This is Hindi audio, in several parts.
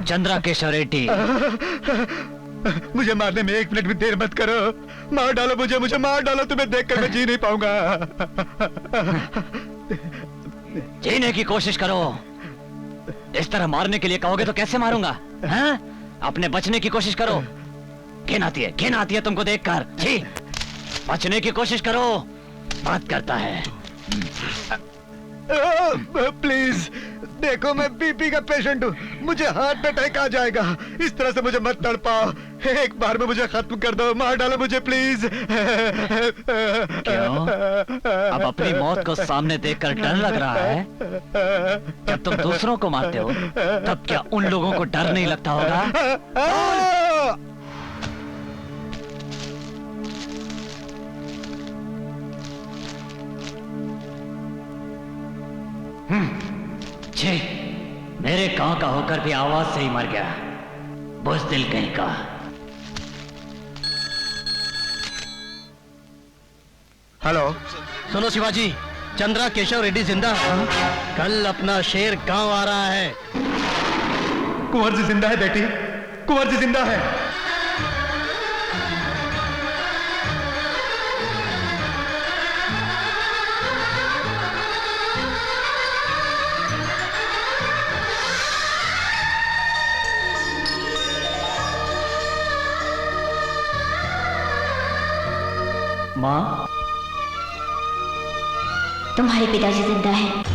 चंद्रा केशव रेड्डी, मुझे मारने में 1 मिनट भी देर मत करो। मार डालो मुझे, मुझे मार डालो। तुम्हें देखकर मैं जी नहीं पाऊंगा। जीने की कोशिश करो। इस तरह मारने के लिए कहोगे तो कैसे मारूंगा? हाँ? अपने बचने की कोशिश करो। घिन आती है तुमको देखकर। जी, बचने की कोशिश करो। बात करता है। प्लीज देखो, मैं बीपी का पेशेंट हूँ, मुझे हार्ट अटैक आ जाएगा। इस तरह से मुझे मत तड़पाओ। एक बार में मुझे खत्म कर दो, मार डालो मुझे प्लीज। क्यों? अब अपनी मौत को सामने देखकर डर लग रहा है? जब तुम दूसरों को मारते हो तब क्या उन लोगों को डर नहीं लगता होगा? छी, मेरे गांव का होकर भी आवाज से ही मर गया, बुज़दिल कहीं का। हेलो, सुनो शिवाजी, चंद्रा केशव रेड्डी जिंदा है। कल अपना शेर गांव आ रहा है। कुंवर जी जिंदा है बेटी, कुंवर जी जिंदा है। माँ, तुम्हारे पिताजी जिंदा है।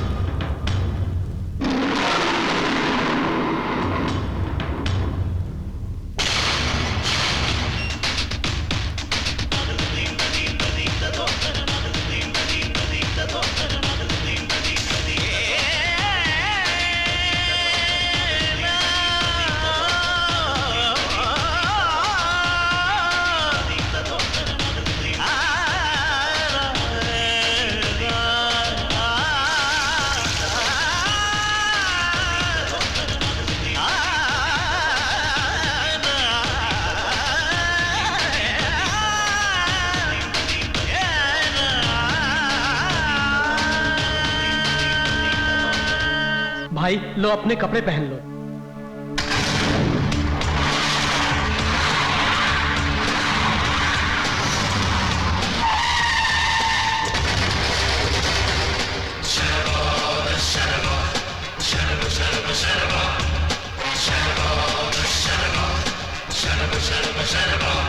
भाई लो, अपने कपड़े पहन लो।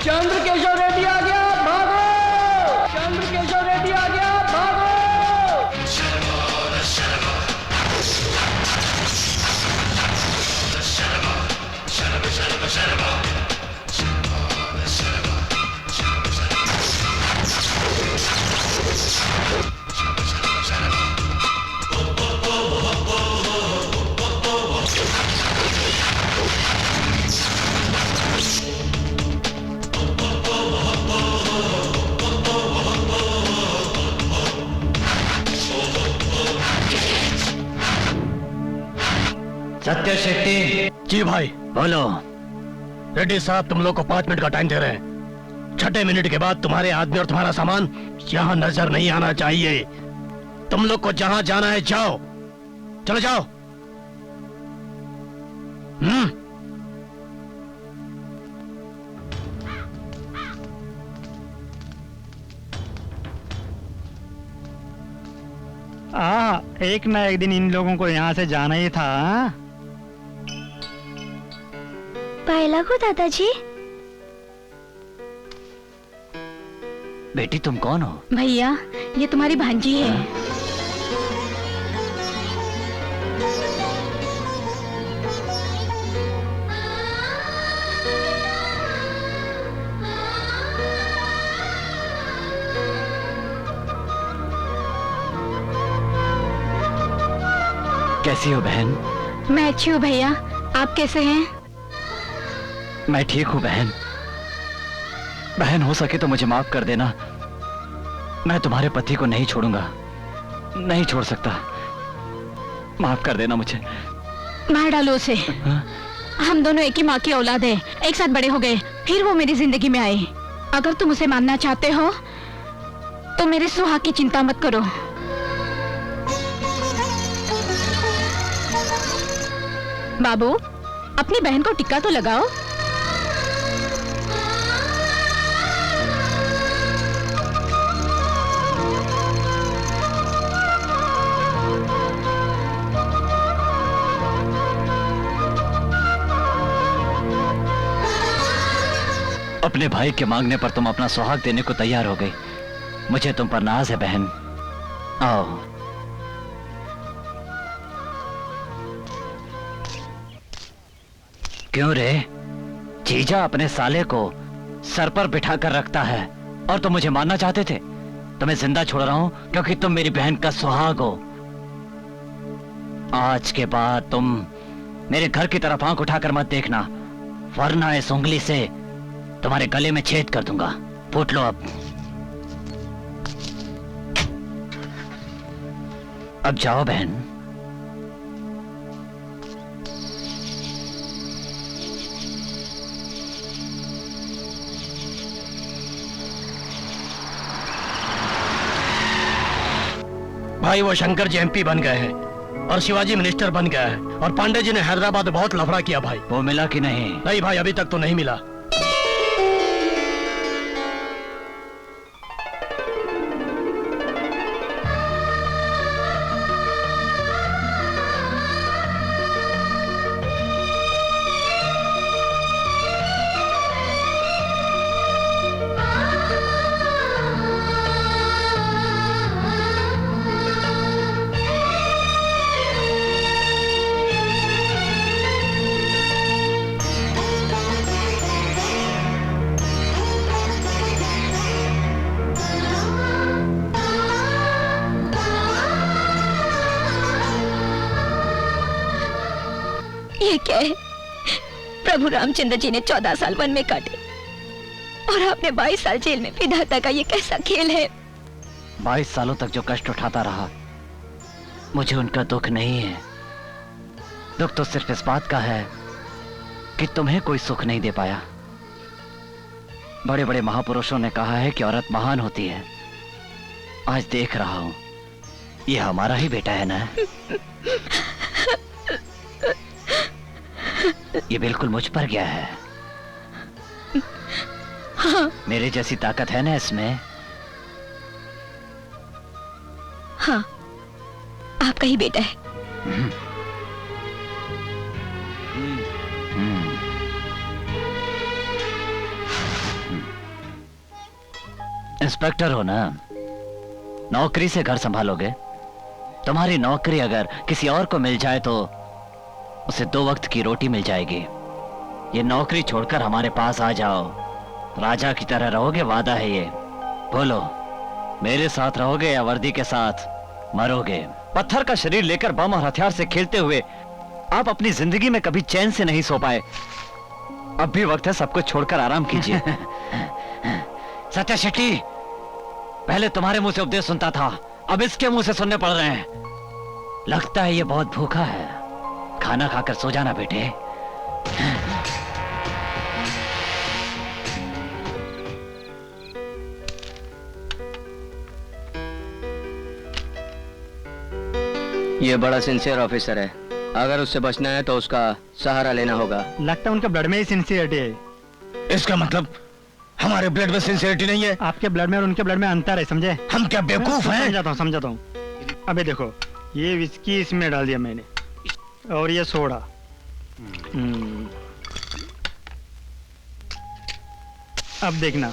चंद्र केशव रेड्डी आ गया, भागो! चंद्र केशव रेड्डी आ गया, भागो! सत्य शेट्टी। जी भाई। बोलो। रेड्डी साहब, तुम लोग को 5 मिनट का टाइम दे रहे हैं। 6ठे मिनट के बाद तुम्हारे आदमी और तुम्हारा सामान यहाँ नजर नहीं आना चाहिए। तुम लोग को जहां जाना है जाओ, चलो जाओ। एक ना एक दिन इन लोगों को यहाँ से जाना ही था। पायला को दादाजी। बेटी तुम कौन हो? भैया, ये तुम्हारी भांजी है। कैसी हो बहन? मैं अच्छी हूँ भैया, आप कैसे हैं? मैं ठीक हूँ बहन। बहन, हो सके तो मुझे माफ कर देना। मैं तुम्हारे पति को नहीं छोड़ूंगा, नहीं छोड़ सकता। माफ कर देना मुझे। मार डालो उसे। हम दोनों एक ही माँ की औलाद हैं, एक साथ बड़े हो गए, फिर वो मेरी जिंदगी में आए। अगर तुम उसे मानना चाहते हो तो मेरे सुहाग की चिंता मत करो। बाबू, अपनी बहन को टिक्का तो लगाओ। अपने भाई के मांगने पर तुम अपना सुहाग देने को तैयार हो गई। मुझे तुम पर नाज है बहन। आओ। क्यों रे? जीजा अपने साले को सर पर बिठा कर रखता है और तुम मुझे मारना चाहते थे। तुम्हें जिंदा छोड़ रहा हूं क्योंकि तुम मेरी बहन का सुहाग हो। आज के बाद तुम मेरे घर की तरफ आंख उठाकर मत देखना, वरना इस उंगली से तुम्हारे गले में छेद कर दूंगा। फूट लो अब जाओ बहन। भाई वो शंकर जी एमपी बन गए हैं और शिवाजी मिनिस्टर बन गया है और पांडे जी ने हैदराबाद में बहुत लफड़ा किया भाई। वो मिला कि नहीं? नहीं भाई, अभी तक तो नहीं मिला। ये क्या है? प्रभु रामचंद्र जी ने 14 साल वन में काटे और आपने 22 साल जेल में। विधाता का ये कैसा खेल है? 22 सालों तक जो कष्ट उठाता रहा, मुझे उनका दुख नहीं है। दुख तो सिर्फ इस बात का है कि तुम्हें कोई सुख नहीं दे पाया। बड़े बड़े महापुरुषों ने कहा है कि औरत महान होती है। आज देख रहा हूं, ये हमारा ही बेटा है ना। ये बिल्कुल मुझ पर गया है। हाँ। मेरे जैसी ताकत है ना इसमें। हाँ, आपका ही बेटा है। इंस्पेक्टर हो ना, नौकरी से घर संभालोगे। तुम्हारी नौकरी अगर किसी और को मिल जाए तो उसे 2 वक्त की रोटी मिल जाएगी। ये नौकरी छोड़कर हमारे पास आ जाओ, राजा की तरह रहोगे, वादा है ये। बोलो, मेरे साथ रहोगे या वर्दी के साथ मरोगे? पत्थर का शरीर लेकर बम और हथियार से खेलते हुए आप अपनी जिंदगी में कभी चैन से नहीं सो पाए। अब भी वक्त है सब कुछ छोड़कर आराम कीजिए। सत्या शेट्टी, पहले तुम्हारे मुंह से उपदेश सुनता था, अब इसके मुंह से सुनने पड़ रहे हैं। लगता है ये बहुत भूखा है। खाना खाकर सो जाना बेटे। ये बड़ा सिंसियर ऑफिसर है, अगर उससे बचना है तो उसका सहारा लेना होगा। लगता है उनके ब्लड में ही सिंसियरिटी है। इसका मतलब हमारे ब्लड में सिंसियरिटी नहीं है? आपके ब्लड में और उनके ब्लड में अंतर है, समझे? हम क्या बेवकूफ हैं? समझाता हूँ। अबे देखो, ये विस्की इसमें डाल दिया मैंने और ये सोडा। अब देखना,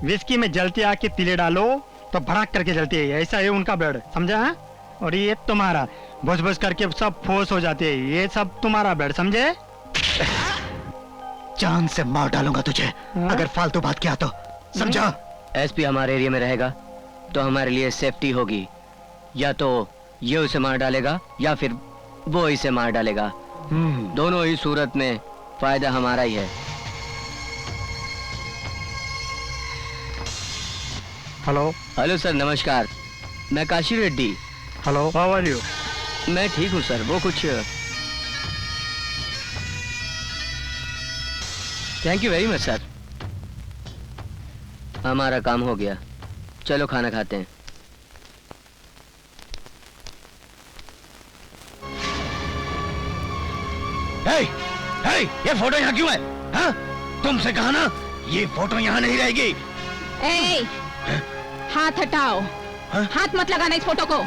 विस्की में जलती आग के तिले डालो तो भड़क करके जलती है। ऐसा है उनका ब्लड, समझा? और ये तुम्हारा भुस भुस करके सब फोस हो जाते हैं। ये सब तुम्हारा ब्लड, समझे? जान से मार डालूंगा तुझे अगर फालतू बात किया तो, समझा? एसपी हमारे एरिया में रहेगा तो हमारे लिए सेफ्टी होगी। या तो ये उसे मार डालेगा या फिर वो इसे मार डालेगा। दोनों ही सूरत में फायदा हमारा ही है। हेलो। हेलो सर, नमस्कार। मैं Kashi Reddy. Hello, how are you? मैं ठीक हूँ सर। वो कुछ thank you very much sir. हमारा काम हो गया, चलो खाना खाते हैं। ए, ये फोटो यहाँ क्यों है? हाँ? तुमसे कहा ना ये फोटो यहाँ नहीं रहेगी। ए, हाथ हटाओ। हाँ? हाथ मत लगाना इस फोटो को,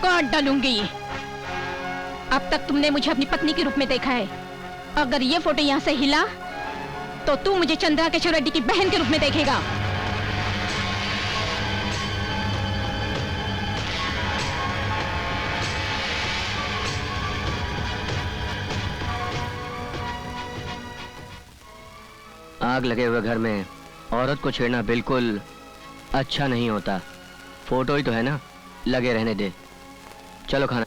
काट डालूंगी। अब तक तुमने मुझे अपनी पत्नी के रूप में देखा है, अगर ये फोटो यहाँ से हिला तो तू मुझे चंद्रा केशव रेड्डी की बहन के रूप में देखेगा। आग लगे हुए घर में औरत को छेड़ना बिल्कुल अच्छा नहीं होता। फोटो ही तो है ना, लगे रहने दे। चलो खाना।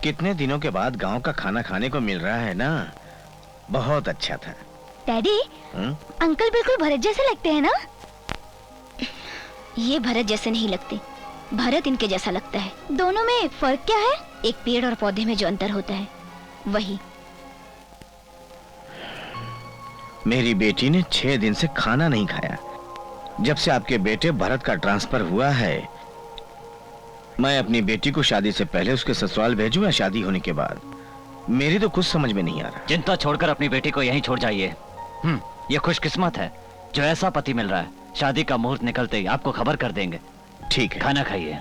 कितने दिनों के बाद गांव का खाना खाने को मिल रहा है ना, बहुत अच्छा था। डैडी, अंकल बिल्कुल भरत जैसे लगते हैं ना? ये भरत जैसे नहीं लगते, भरत इनके जैसा लगता है। दोनों में फर्क क्या है? एक पेड़ और पौधे में जो अंतर होता है वही। मेरी बेटी ने 6 दिन से खाना नहीं खाया। जब से आपके बेटे भरत का ट्रांसफर हुआ है, मैं अपनी बेटी को शादी से पहले उसके ससुराल भेजूं या शादी होने के बाद, मेरी तो कुछ समझ में नहीं आ रहा। चिंता छोड़कर अपनी बेटी को यहीं छोड़ जाइए। ये खुशकिस्मत है जो ऐसा पति मिल रहा है। शादी का मुहूर्त निकलते ही आपको खबर कर देंगे। ठीक है, खाना खाइए।